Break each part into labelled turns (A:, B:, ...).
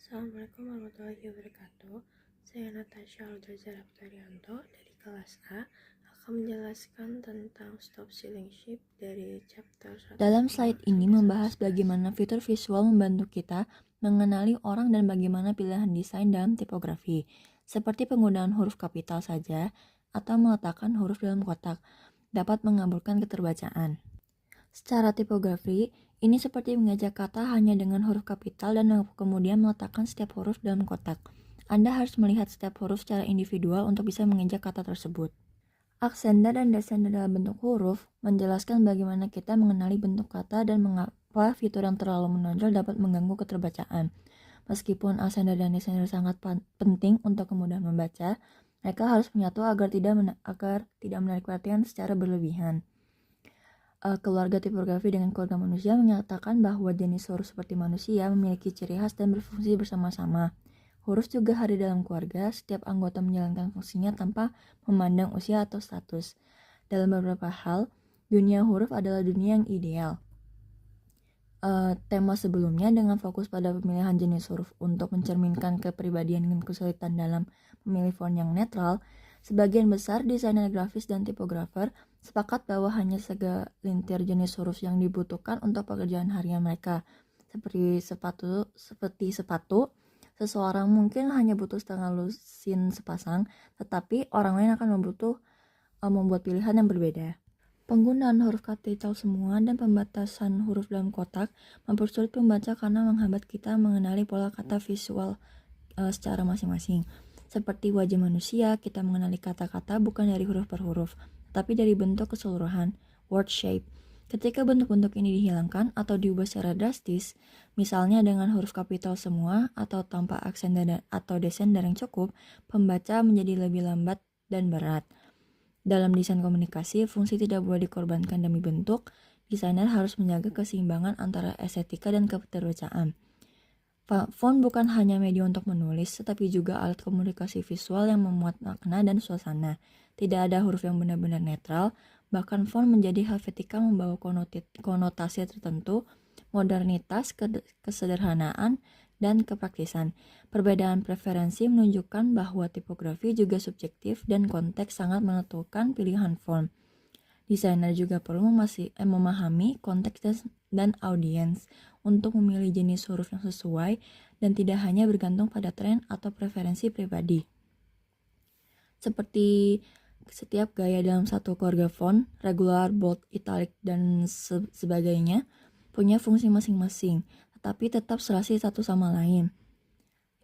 A: Assalamualaikum warahmatullahi wabarakatuh. Saya Natasha Aldazara Putarianto dari kelas A akan menjelaskan tentang stop ceiling shift dari chapter 1.
B: Dalam slide ini membahas bagaimana fitur visual membantu kita mengenali orang dan bagaimana pilihan desain dalam tipografi, seperti penggunaan huruf kapital saja atau meletakkan huruf dalam kotak, dapat mengabulkan keterbacaan. Secara tipografi, ini seperti mengejak kata hanya dengan huruf kapital dan kemudian meletakkan setiap huruf dalam kotak. Anda harus melihat setiap huruf secara individual untuk bisa mengejak kata tersebut. Aksender dan descender dalam bentuk huruf menjelaskan bagaimana kita mengenali bentuk kata dan mengapa fitur yang terlalu menonjol dapat mengganggu keterbacaan. Meskipun aksender dan descender sangat penting untuk kemudahan membaca, mereka harus menyatu agar tidak menarik perhatian secara berlebihan. Keluarga tipografi dengan keluarga manusia menyatakan bahwa jenis huruf seperti manusia memiliki ciri khas dan berfungsi bersama-sama. Huruf juga hadir dalam keluarga, setiap anggota menjalankan fungsinya tanpa memandang usia atau status. Dalam beberapa hal, dunia huruf adalah dunia yang ideal. Tema sebelumnya dengan fokus pada pemilihan jenis huruf untuk mencerminkan kepribadian dan kesulitan dalam memilih font yang netral, sebagian besar desainer grafis dan tipografer sepakat bahwa hanya segelintir jenis huruf yang dibutuhkan untuk pekerjaan harian mereka. Seperti sepatu, seseorang mungkin hanya butuh setengah lusin sepasang, tetapi orang lain akan membuat pilihan yang berbeda. Penggunaan huruf kapital semua dan pembatasan huruf dalam kotak mempersulit pembaca karena menghambat kita mengenali pola kata visual secara masing-masing. Seperti wajah manusia, kita mengenali kata-kata bukan dari huruf per huruf, tapi dari bentuk keseluruhan, word shape. Ketika bentuk-bentuk ini dihilangkan atau diubah secara drastis, misalnya dengan huruf kapital semua atau tanpa aksen atau descender yang cukup, pembaca menjadi lebih lambat dan berat. Dalam desain komunikasi, fungsi tidak boleh dikorbankan demi bentuk. Desainer harus menjaga keseimbangan antara estetika dan keterbacaan. Font bukan hanya media untuk menulis, tetapi juga alat komunikasi visual yang memuat makna dan suasana. Tidak ada huruf yang benar-benar netral, bahkan font menjadi helvetica membawa konotasi tertentu, modernitas, kesederhanaan, dan kepraktisan. Perbedaan preferensi menunjukkan bahwa tipografi juga subjektif dan konteks sangat menentukan pilihan font. Desainer juga perlu memahami konteks dan audiens untuk memilih jenis huruf yang sesuai dan tidak hanya bergantung pada tren atau preferensi pribadi. Seperti setiap gaya dalam satu keluarga font, regular, bold, italic, dan sebagainya, punya fungsi masing-masing, tetapi tetap serasi satu sama lain.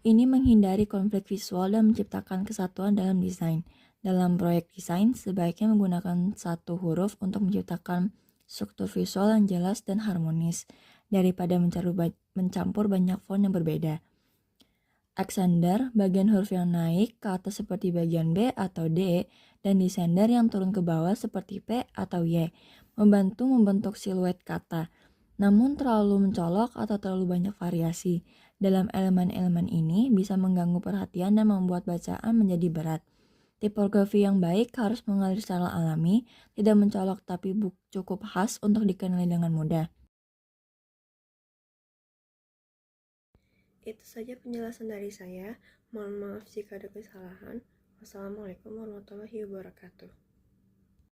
B: Ini menghindari konflik visual dan menciptakan kesatuan dalam desain. Dalam proyek desain, sebaiknya menggunakan satu huruf untuk menciptakan struktur visual yang jelas dan harmonis, daripada mencampur banyak font yang berbeda. Aksender, bagian huruf yang naik ke atas seperti bagian B atau D, dan descender yang turun ke bawah seperti P atau Y, membantu membentuk siluet kata. Namun terlalu mencolok atau terlalu banyak variasi dalam elemen-elemen ini bisa mengganggu perhatian dan membuat bacaan menjadi berat. Tipografi yang baik harus mengalir secara alami, tidak mencolok tapi cukup khas untuk dikenali dengan mudah.
A: Itu saja penjelasan dari saya. Mohon maaf jika ada kesalahan. Wassalamualaikum warahmatullahi wabarakatuh.